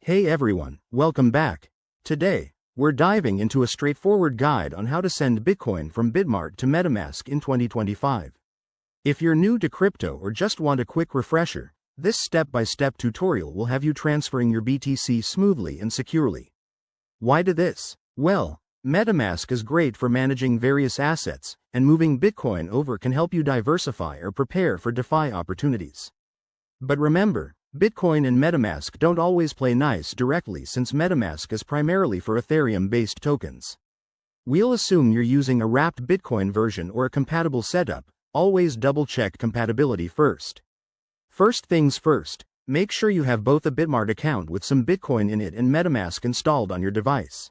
Hey everyone, welcome back. Today, we're diving into a straightforward guide on how to send Bitcoin from Bitmart to Metamask in 2025. If you're new to crypto or just want a quick refresher, this step-by-step tutorial will have you transferring your BTC smoothly and securely. Why do this? Well, Metamask is great for managing various assets, and moving Bitcoin over can help you diversify or prepare for DeFi opportunities. But remember, Bitcoin and Metamask don't always play nice directly since Metamask is primarily for Ethereum-based tokens. We'll assume you're using a wrapped Bitcoin version or a compatible setup. Always double-check compatibility first. First things first, make sure you have both a Bitmart account with some Bitcoin in it and Metamask installed on your device.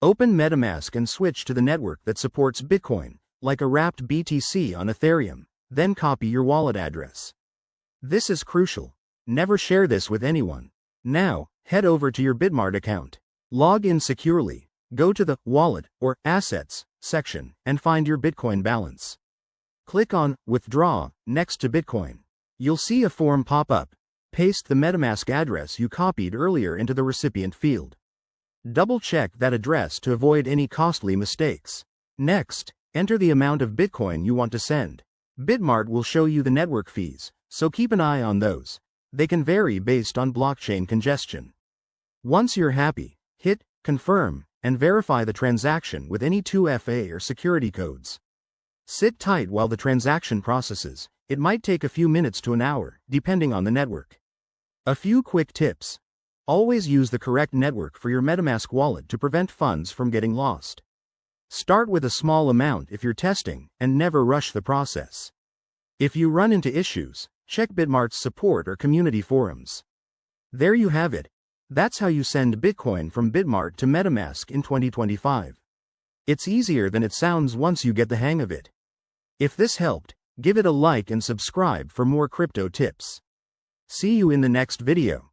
Open Metamask and switch to the network that supports Bitcoin, like a wrapped BTC on Ethereum, then copy your wallet address. This is crucial. Never share this with anyone. Now, head over to your Bitmart account. Log in securely, go to the Wallet or Assets section, and find your Bitcoin balance. Click on Withdraw next to Bitcoin. You'll see a form pop up. Paste the Metamask address you copied earlier into the recipient field. Double-check that address to avoid any costly mistakes. Next, enter the amount of Bitcoin you want to send. Bitmart will show you the network fees, so keep an eye on those. They can vary based on blockchain congestion. Once you're happy, hit Confirm and verify the transaction with any 2FA or security codes. Sit tight while the transaction processes. It might take a few minutes to an hour, depending on the network. A few quick tips. Always use the correct network for your Metamask wallet to prevent funds from getting lost. Start with a small amount if you're testing, and never rush the process. If you run into issues, check Bitmart's support or community forums. There you have it. That's how you send Bitcoin from Bitmart to Metamask in 2025. It's easier than it sounds once you get the hang of it. If this helped, give it a like and subscribe for more crypto tips. See you in the next video.